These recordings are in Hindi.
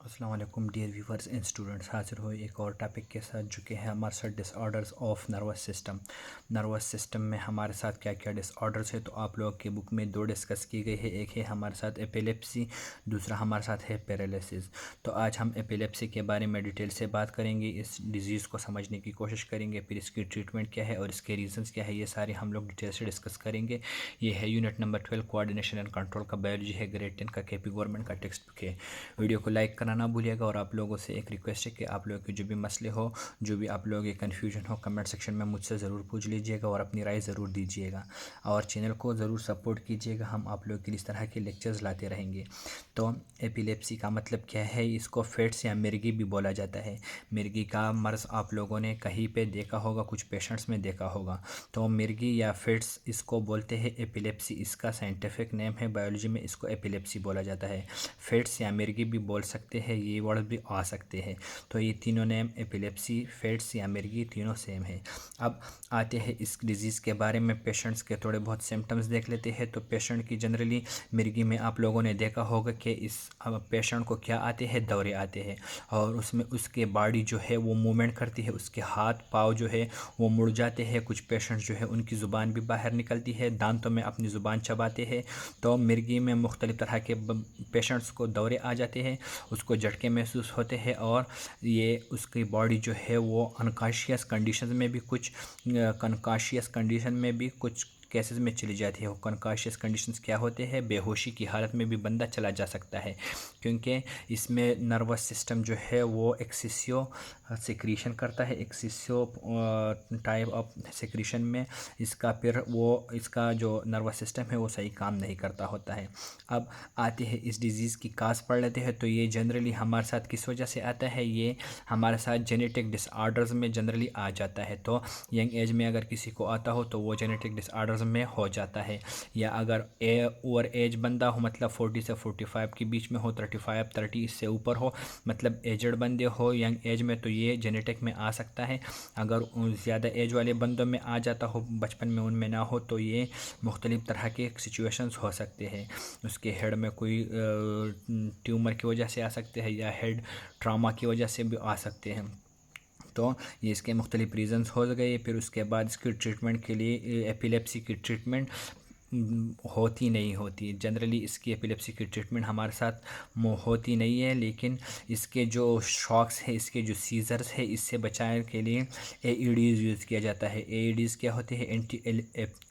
अस्सलाम वालेकुम डियर व्यूवर्स एंड स्टूडेंट्स, हाजिर हुए एक और टॉपिक के साथ जो कि है हमारे साथ disorders of nervous system. Nervous system में हमारे साथ क्या क्या डिसऑर्डर्स है, तो आप लोगों की बुक में दो डिस्कस की गई है। एक है हमारे साथ एपिलेप्सी, दूसरा हमारे साथ है पैरालिसिस। तो आज हम एपिलेप्सी के बारे में डिटेल से बात करेंगे, इस डिजीज़ को समझने की कोशिश करेंगे, फिर इसकी ट्रीटमेंट क्या है और इसके रीजंस क्या है, ये सारे हम लोग डिटेल से डिस्कस करेंगे। ये है unit number 12 coordination and control का बायोलॉजी है, ग्रेड 10 का केपी गवर्नमेंट का टेक्स्ट बुक है। वीडियो को लाइक करना ना भूलिएगा और आप लोगों से एक रिक्वेस्ट है कि आप लोगों के जो भी मसले हो, जो भी आप लोगों के कन्फ्यूजन हो, कमेंट सेक्शन में मुझसे ज़रूर पूछ लीजिएगा और अपनी राय ज़रूर दीजिएगा और चैनल को ज़रूर सपोर्ट कीजिएगा। हम आप लोगों के लिए इस तरह के लेक्चर्स लाते रहेंगे। तो एपिलेप्सी का मतलब क्या है, इसको फिट्स या मिर्गी भी बोला जाता है। मिर्गी का मर्ज़ आप लोगों ने कहीं पे देखा होगा, कुछ पेशेंट्स में देखा होगा। तो मिर्गी या फिट्स इसको बोलते हैं एपिलेप्सी, इसका साइंटिफिक नेम है, बायोलॉजी में इसको एपिलेप्सी बोला जाता है। फिट्स या मिर्गी भी बोल सकते हैं, ये वर्ड भी आ सकते हैं। तो ये तीनों नेम एपिलेप्सी, फिट्स या मिर्गी तीनों सेम है। अब आते हैं इस डिज़ीज़ के बारे में, पेशेंट्स के थोड़े बहुत सिम्टम्स देख लेते हैं। तो पेशेंट की जनरली मिर्गी में आप लोगों ने देखा होगा कि इस पेशेंट को क्या आते हैं, दौरे आते हैं और उसमें उसके बॉडी जो है वो मूवमेंट करती है, उसके हाथ पाँव जो है वो मुड़ जाते हैं। कुछ पेशेंट्स जो है उनकी ज़ुबान भी बाहर निकलती है, दांतों में अपनी ज़ुबान चबाते हैं। तो मिर्गी में मुख्तलिफ़ तरह के पेशेंट्स को दौरे आ जाते हैं, उसको झटके महसूस होते हैं और ये उसकी बॉडी जो है वो अनकॉन्शियस कंडीशन में भी कुछ कॉन्शियस कंडीशन में भी कुछ केसेस में चली जाती है। वो कॉन्शियस कंडीशंस क्या होते हैं, बेहोशी की हालत में भी बंदा चला जा सकता है, क्योंकि इसमें नर्वस सिस्टम जो है वो एक्सेसिव सिक्रीशन करता है। एक्सेसिव टाइप ऑफ सिक्रीशन में इसका फिर वो इसका जो नर्वस सिस्टम है वो सही काम नहीं करता होता है। अब आते हैं इस डिज़ीज़ की काज पढ़ लेते हैं। तो ये जनरली हमारे साथ किस वजह से आता है, ये हमारे साथ जेनेटिक डिसऑर्डर्स में जनरली आ जाता है। तो यंग एज में अगर किसी को आता हो तो वो जेनेटिक डिसऑर्डर्स में हो जाता है, या अगर ओवर एज बंदा हो, मतलब 40 से 45 के बीच में हो, 35 30 से ऊपर हो, मतलब एजड बंदे हो यंग एज में, तो ये जेनेटिक में आ सकता है। अगर ज़्यादा एज वाले बंदों में आ जाता हो, बचपन में उनमें ना हो, तो ये मुख्तलिफ़ तरह के सिचुएशंस हो सकते हैं। उसके हेड में कोई ट्यूमर की वजह से आ सकते हैं या हेड ट्रामा की वजह से भी आ सकते हैं। तो ये इसके मुख्तलिफ रीज़न्स हो गए। फिर उसके बाद इसकी ट्रीटमेंट के लिए एपिलेप्सी की ट्रीटमेंट होती नहीं होती जनरली। इसकी एपिलेप्सी की ट्रीटमेंट हमारे साथ होती नहीं है, लेकिन इसके जो शॉक्स है, इसके जो सीजर्स है, इससे बचाने के लिए एईडीज़ यूज़ किया जाता है। एईडीज़ क्या होते हैं, एंटी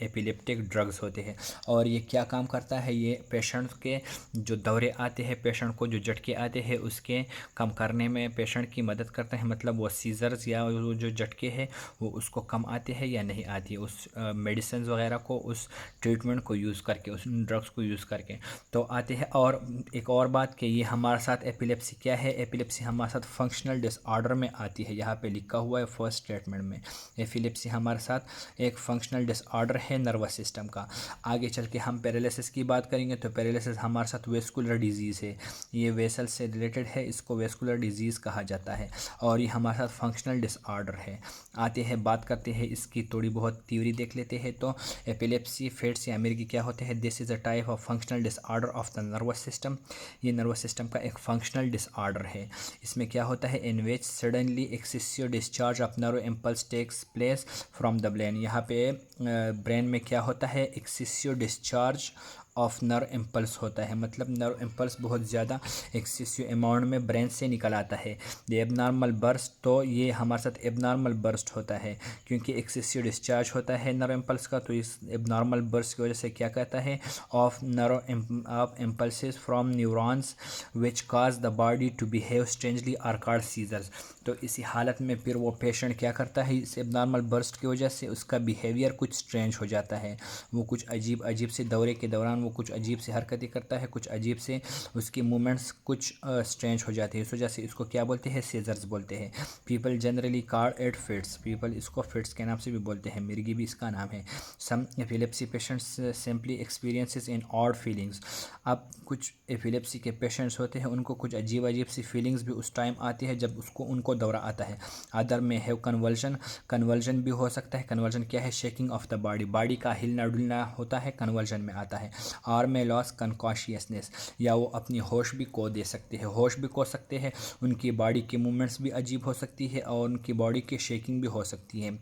एपिलेप्टिक ड्रग्स होते हैं। और ये क्या काम करता है, ये पेशेंट के जो दौरे आते हैं, पेशेंट को जो झटके आते हैं उसके कम करने में पेशेंट की मदद करता है। मतलब वो सीजर्स या वो जो झटके हैं वो उसको कम आते हैं या नहीं आती है, उस मेडिसिन वगैरह को, उस ट्रीटमेंट को यूज़ करके, उस ड्रग्स को यूज़ करके तो आते हैं। और एक और बात कि ये हमारे साथ एपिलेप्सी क्या है, एपिलेप्सी हमारे साथ फंक्शनल डिसऑर्डर में आती है। यहाँ पे लिखा हुआ है फर्स्ट स्टेटमेंट में, एपिलेप्सी हमारे साथ एक फंक्शनल डिसऑर्डर है नर्वस सिस्टम का। आगे चल के हम पैरालिसिस की बात करेंगे। तो पैरालिसिस हमारे साथ वेस्कुलर डिजीज़ है, ये वेसल से रिलेटेड है, इसको वेस्कुलर डिजीज़ कहा जाता है और ये हमारे साथ फंक्शनल डिसऑर्डर है। आते हैं बात करते हैं इसकी थोड़ी बहुत थ्योरी देख लेते हैं। तो एपिलेप्सी, फिट्स या मिर्गी क्या होते हैं, this is a type of functional disorder of the nervous system. ये नर्वस सिस्टम का एक फंक्शनल डिसऑर्डर है। इसमें क्या होता है, in which suddenly excessive discharge of nerve impulse takes place from the brain. यहाँ पे ब्रेन में क्या होता है, excessive discharge of nerve impulse होता है, मतलब नर्व इम्पल्स बहुत ज़्यादा एक्सेसिव अमाउंट में ब्रेन से निकल आता है। द एबनॉर्मल बर्स्ट, तो ये हमारे साथ एबनॉर्मल बर्स्ट होता है क्योंकि एक्सेसिव डिस्चार्ज होता है नर्व इम्पल्स का। तो इस एबनॉर्मल बर्स्ट की वजह से क्या कहता है, of nerve of impulses from neurons which cause the body to behave strangely are called seizures. तो इसी हालत में फिर वो पेशेंट क्या करता है, इस एबनॉर्मल बर्स्ट की वजह से उसका बिहेवियर कुछ स्ट्रेंज हो जाता है। वो कुछ अजीब अजीब से दौरे के दौरान वो कुछ अजीब से हरकतें करता है, कुछ अजीब से उसकी मूवमेंट्स कुछ स्ट्रेंज हो जाती है। इस वजह से इसको क्या बोलते हैं, सीजर्स बोलते हैं। People generally call it fits, people इसको फिट्स के नाम से भी बोलते हैं, मिर्गी भी इसका नाम है। Some epilepsy patients simply experiences in odd feelings. अब कुछ एपिलेप्सी के पेशेंट्स होते हैं, उनको कुछ अजीब अजीब सी फीलिंग्स भी उस टाइम आती है जब उनको दौरा आता है। अदर में हैव कन्वर्जन, कन्वर्जन भी हो सकता है। कन्वर्जन क्या है, shaking of the body, body का हिलना डुलना होता है, कन्वर्जन में आता है। और में लॉस कॉन्शियसनेस, या वो अपनी होश भी खो दे सकते हैं, होश भी खो सकते हैं, उनकी बॉडी की मूवमेंट्स भी अजीब हो सकती है और उनकी बॉडी की शेकिंग भी हो सकती है।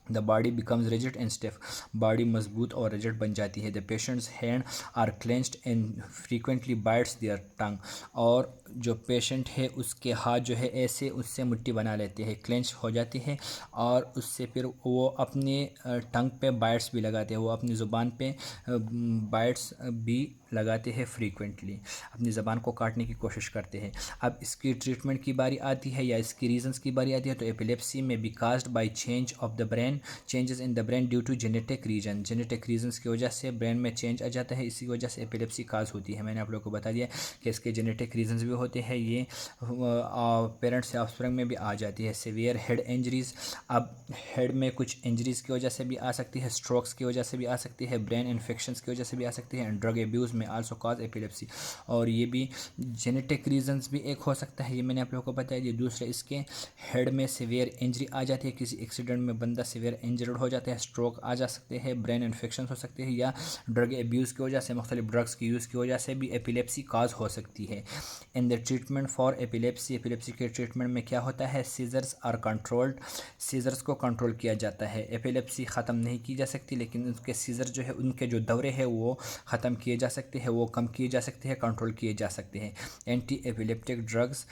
The body becomes rigid and stiff, body मजबूत और रिजिड बन जाती है। The patient's hand are clenched and frequently bites their tongue, और जो पेशेंट है उसके हाथ जो है ऐसे उससे मुट्ठी बना लेते हैं, क्लेंच हो जाती है, और उससे फिर वो अपने टंग पे बाइट्स भी लगाते हैं, वो अपनी ज़ुबान पे बाइट्स भी लगाते हैं, फ्रीक्वेंटली अपनी ज़बान को काटने की कोशिश करते हैं। अब इसकी ट्रीटमेंट की बारी आती है या इसकी रीजंस की बारी आती है, तो एपिलेप्सी में be caused by change of the brain, changes in the brain due to genetic reason, genetic reasons की वजह से ब्रेन में चेंज आ जाता है, इसी वजह से एपिलेप्सी काज होती है। मैंने आप लोगों को बता दिया कि इसके जेनेटिक रीजंस भी होते हैं, ये पेरेंट्स से ऑफस्प्रिंग में भी आ जाती है। सीवियर हेड इंजरीज, अब हेड में कुछ इंजरीज की वजह से भी आ सकती है, स्ट्रोक्स की वजह से भी आ सकती है, ब्रेन इन्फेक्शंस की वजह से भी आ सकती है, एंड ड्रग एब्यूज़ में आल्सो कॉज एपिलेप्सी, और ये भी जेनेटिक रीजंस भी एक हो सकता है, ये मैंने आप लोगों को बताया। ये दूसरे इसके हेड में सीवियर इंजरी आ जाती है, किसी एक्सीडेंट में बंदा सीवियर इंजर्ड हो जाता है, स्ट्रोक आ जा सकते हैं, ब्रेन इन्फेक्शन हो सकते हैं, या ड्रग एब्यूज़ की वजह से, मुख्तलिफ ड्रग्स की यूज़ की वजह से भी एपिलेप्सी काज हो सकती है। In the treatment for epilepsy, epilepsy के ट्रीटमेंट में क्या होता है, सीजर्स आर कंट्रोल्ड, सीजर्स को कंट्रोल किया जाता है। एपिलेप्सी ख़त्म नहीं की जा सकती, लेकिन उनके सीजर जो है, उनके जो दौरे हैं वो ख़त्म किए जा सकते हैं, वो कम किए जा सकते हैं, कंट्रोल किए जा सकते हैं। Anti epileptic drugs,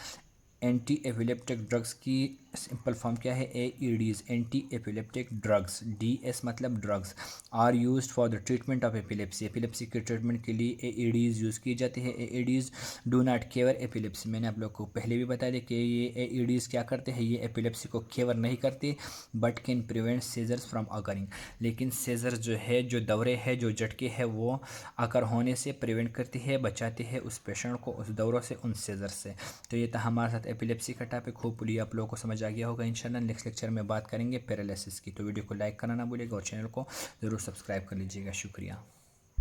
anti epileptic drugs की सिंपल फॉर्म क्या है, AEDs, anti epileptic drugs, DS मतलब drugs, are used for the treatment of epilepsy, epilepsy के ट्रीटमेंट के लिए AEDs यूज़ की जाती है। AEDs do not cure epilepsy, मैंने आप लोग को पहले भी बताया था कि ये AEDs क्या करते हैं, ये एपिलेप्सी को क्योर नहीं करते, but can prevent seizures from occurring, लेकिन सीजर जो है, जो दौरे है, जो झटके है, वो अकर होने से प्रिवेंट करती है, बचाती है उस पेशेंट को उस दौरों से, उन सीजर से। तो ये था हमारे साथ एपिलेप्सी का टॉपिक, होपफुली आप लोगों को समझ आ गया होगा। इंशाल्लाह नेक्स्ट लेक्चर में बात करेंगे पैरालिसिस की, तो वीडियो को लाइक करना ना भूलिएगा और चैनल को ज़रूर सब्सक्राइब कर लीजिएगा। शुक्रिया।